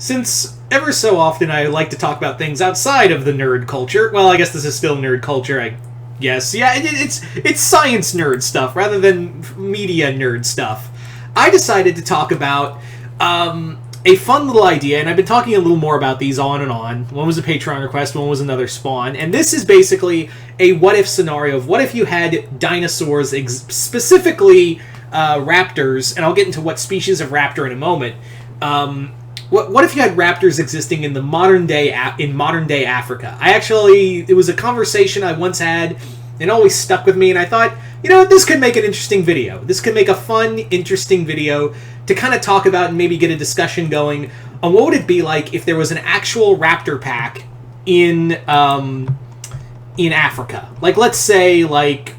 since ever so often I like to talk about things outside of the nerd culture, well, I guess this is still nerd culture, I guess. Yeah, it's science nerd stuff rather than media nerd stuff. I decided to talk about a fun little idea, and I've been talking a little more about these on and on. One was a Patreon request, one was another spawn, and this is basically a what-if scenario of what if you had dinosaurs, specifically raptors, and I'll get into what species of raptor in a moment. What if you had raptors existing in the modern day Africa? It was a conversation I once had, and always stuck with me, and I thought, you know what, this could make an interesting video. This could make a fun, interesting video to kind of talk about and maybe get a discussion going on what would it be like if there was an actual raptor pack in Africa. Like, let's say, like,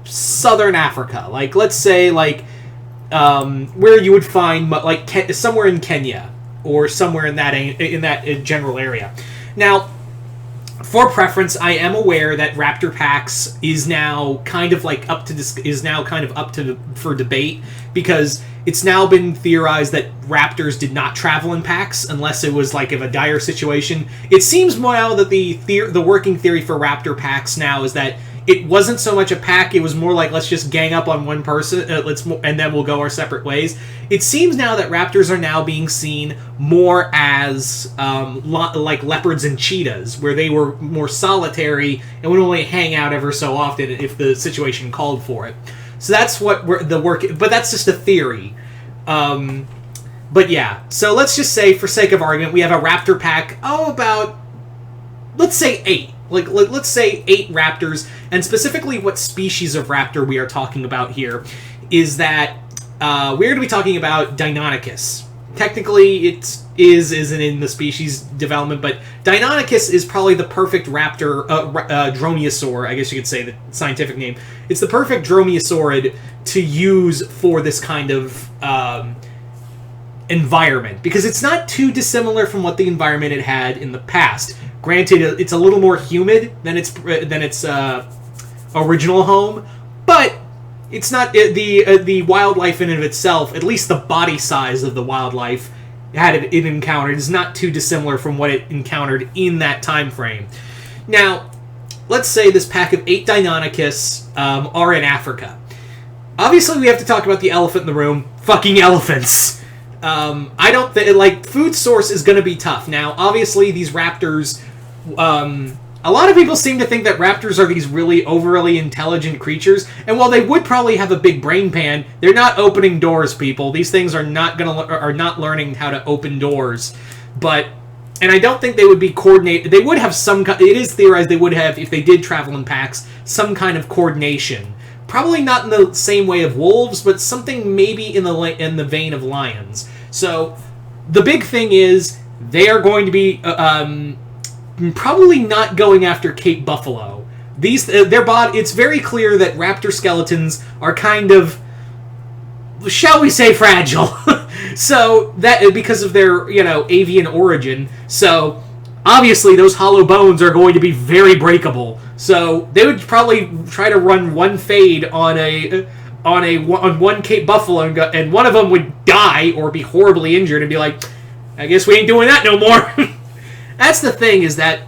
southern Africa. Like, let's say, like, where you would find, like, somewhere in Kenya or somewhere in that general area. Now, for preference, I am aware that raptor packs is now kind of like for debate, because it's now been theorized that raptors did not travel in packs unless it was like of a dire situation. It seems now that the working theory for raptor packs now is that it wasn't so much a pack, it was more like, let's just gang up on one person, and then we'll go our separate ways. It seems now that raptors are now being seen more as like leopards and cheetahs, where they were more solitary and would only hang out ever so often if the situation called for it. So that's what but that's just a theory. But yeah, so let's just say, for sake of argument, we have a raptor pack, about, let's say 8. Like, let's say 8 raptors, and specifically what species of raptor we are talking about here is that we're going to be talking about Deinonychus. Technically, it isn't in the species development, but Deinonychus is probably the perfect raptor, dromaeosaur, I guess you could say the scientific name. It's the perfect dromaeosaurid to use for this kind of environment, because it's not too dissimilar from what the environment it had in the past. Granted, it's a little more humid than its original home, but it's not the wildlife in and of itself. At least the body size of the wildlife it encountered is not too dissimilar from what it encountered in that time frame. Now, let's say this pack of 8 Deinonychus are in Africa. Obviously, we have to talk about the elephant in the room: fucking elephants. I don't think, food source is going to be tough. Now, obviously, these raptors, a lot of people seem to think that raptors are these really overly intelligent creatures, and while they would probably have a big brain pan, they're not opening doors, people. These things are not learning how to open doors. And I don't think they would be coordinated. They would have it is theorized they would have, if they did travel in packs, some kind of coordination. Probably not in the same way of wolves, but something maybe in the vein of lions. So the big thing is they are going to be probably not going after Cape buffalo. It's very clear that raptor skeletons are kind of, shall we say, fragile. So that, because of their avian origin. So obviously those hollow bones are going to be very breakable. So they would probably try to run one fade on one Cape buffalo, and one of them would die or be horribly injured and be like, I guess we ain't doing that no more. That's the thing, is that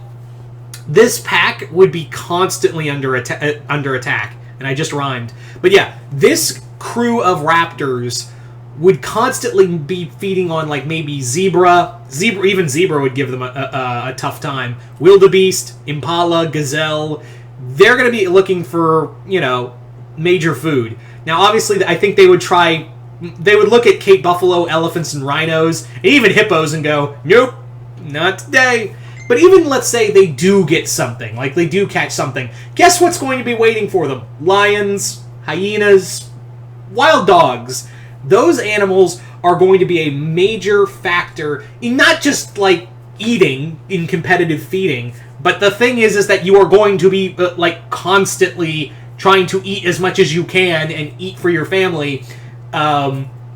this pack would be constantly under attack. And I just rhymed. But yeah, this crew of raptors would constantly be feeding on, like, maybe zebra. Even zebra would give them a tough time. Wildebeest, impala, gazelle. They're going to be looking for, major food. Now, obviously, I think they would look at Cape buffalo, elephants, and rhinos, and even hippos, and go, nope, not today. But even, let's say, they do get something, like they do catch something. Guess what's going to be waiting for them? Lions, hyenas, wild dogs. Those animals are going to be a major factor in not just, like, eating, in competitive feeding, but the thing is that you are going to be, constantly trying to eat as much as you can and eat for your family,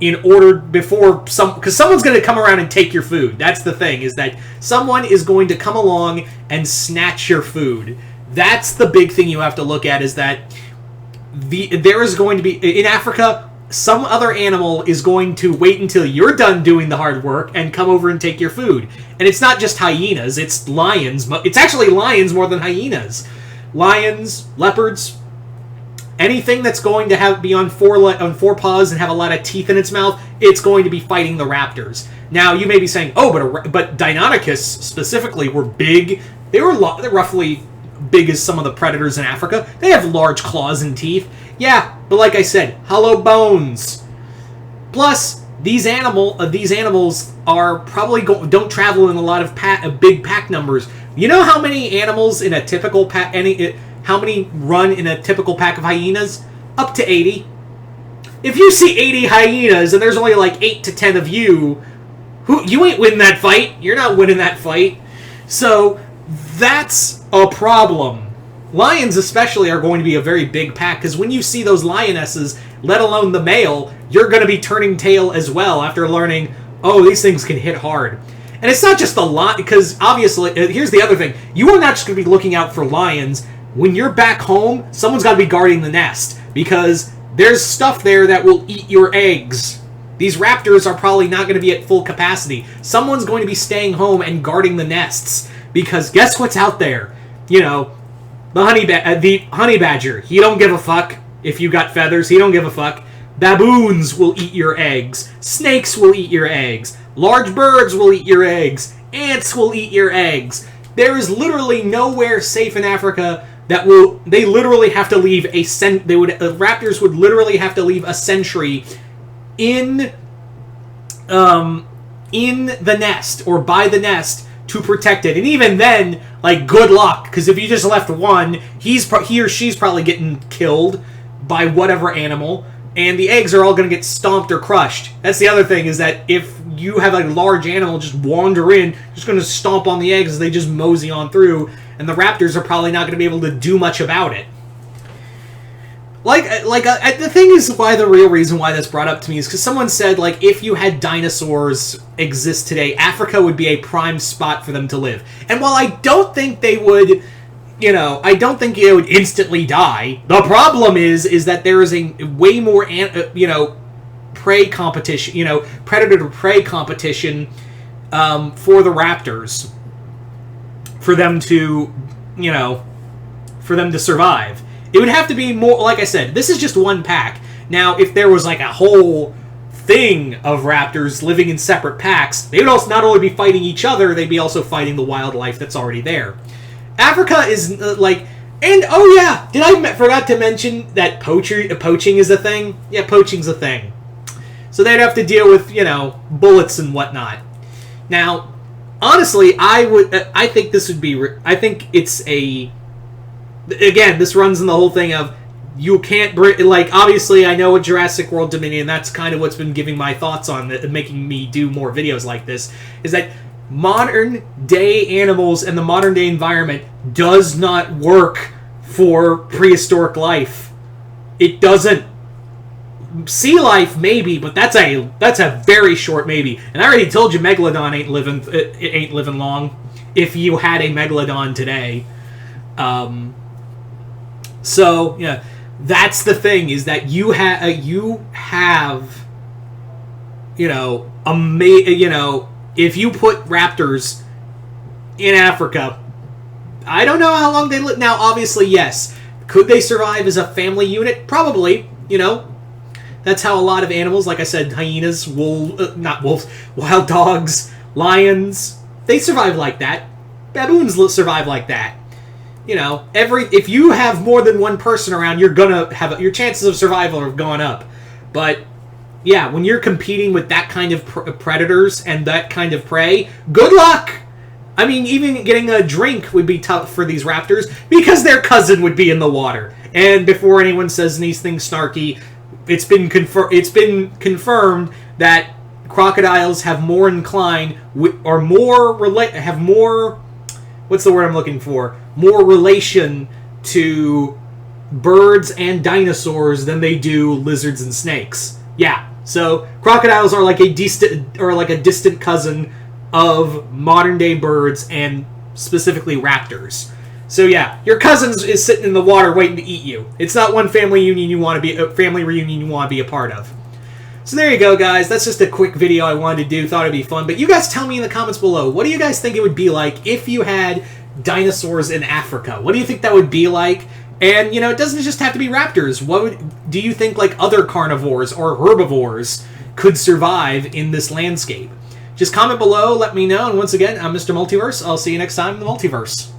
in order because someone's going to come around and take your food. That's the thing, is that someone is going to come along and snatch your food. That's the big thing you have to look at, is that there is going to be, in Africa, some other animal is going to wait until you're done doing the hard work and come over and take your food. And it's not just hyenas, it's lions. It's actually lions more than hyenas. Lions, leopards, anything that's going to be on four paws and have a lot of teeth in its mouth, it's going to be fighting the raptors. Now, you may be saying, oh, but Deinonychus specifically were big. They're roughly big as some of the predators in Africa. They have large claws and teeth. Yeah, but like I said, hollow bones. Plus, these animals are probably don't travel in a lot of big pack numbers. You know how many animals in a typical pack? How many run in a typical pack of hyenas? Up to 80. If you see 80 hyenas and there's only like 8 to 10 of you ain't winning that fight. You're not winning that fight. So that's a problem. Lions especially are going to be a very big pack, because when you see those lionesses, let alone the male, you're going to be turning tail as well after learning, oh, these things can hit hard. And it's not just the lion, because obviously, here's the other thing. You are not just going to be looking out for lions. When you're back home, someone's got to be guarding the nest, because there's stuff there that will eat your eggs. These raptors are probably not going to be at full capacity. Someone's going to be staying home and guarding the nests, because guess what's out there? You know, the honey badger. He don't give a fuck if you got feathers. He don't give a fuck. Baboons will eat your eggs. Snakes will eat your eggs. Large birds will eat your eggs. Ants will eat your eggs. There is literally nowhere safe in Africa that will. They literally have to leave raptors would literally have to leave a sentry in the nest or by the nest to protect it. And even then, like, good luck, because if you just left one, he or she's probably getting killed by whatever animal, and the eggs are all going to get stomped or crushed. That's the other thing, is that if you have a large animal just wander in, just going to stomp on the eggs as they just mosey on through, and the raptors are probably not going to be able to do much about it. The thing is, the real reason why that's brought up to me is because someone said, like, if you had dinosaurs exist today, Africa would be a prime spot for them to live. And while I don't think they would, I don't think it would instantly die, the problem is that there is a way more, prey competition, predator to prey competition for the raptors, for them to survive. It would have to be more, like I said, this is just one pack. Now, if there was like a whole thing of raptors living in separate packs, they would also not only be fighting each other, they'd be also fighting the wildlife that's already there. Africa is and oh yeah, forgot to mention that poaching is a thing? Yeah, poaching's a thing. So they'd have to deal with, bullets and whatnot. Now, honestly, I think it's a... Again, this runs in the whole thing of you can't bring... obviously, I know a Jurassic World Dominion, that's kind of what's been giving my thoughts on it, making me do more videos like this, is that modern-day animals and the modern-day environment does not work for prehistoric life. It doesn't. Sea life, maybe, but that's a very short maybe. And I already told you Megalodon ain't living long if you had a Megalodon today. So, yeah, that's the thing, is that you have, if you put raptors in Africa, I don't know how long they live. Now, obviously, yes. Could they survive as a family unit? Probably, That's how a lot of animals, like I said, hyenas, not wolves, wild dogs, lions, they survive like that. Baboons survive like that. If you have more than one person around, you're gonna have your chances of survival have gone up. But yeah, when you're competing with that kind of predators and that kind of prey, good luck. I mean, even getting a drink would be tough for these raptors because their cousin would be in the water. And before anyone says anything snarky, it's been confirmed that crocodiles have more what's the word I'm looking for? More relation to birds and dinosaurs than they do lizards and snakes. Yeah, so crocodiles are like a distant cousin of modern day birds and specifically raptors. So yeah, your cousin is sitting in the water waiting to eat you. It's not one family reunion you want to be a part of. So there you go, guys. That's just a quick video I wanted to do. Thought it'd be fun. But you guys tell me in the comments below, what do you guys think it would be like if you had dinosaurs in Africa? What do you think that would be like? And, you know, it doesn't just have to be raptors. Do you think, like, other carnivores or herbivores could survive in this landscape? Just comment below, let me know. And once again, I'm Mr. Multiverse. I'll see you next time in the Multiverse.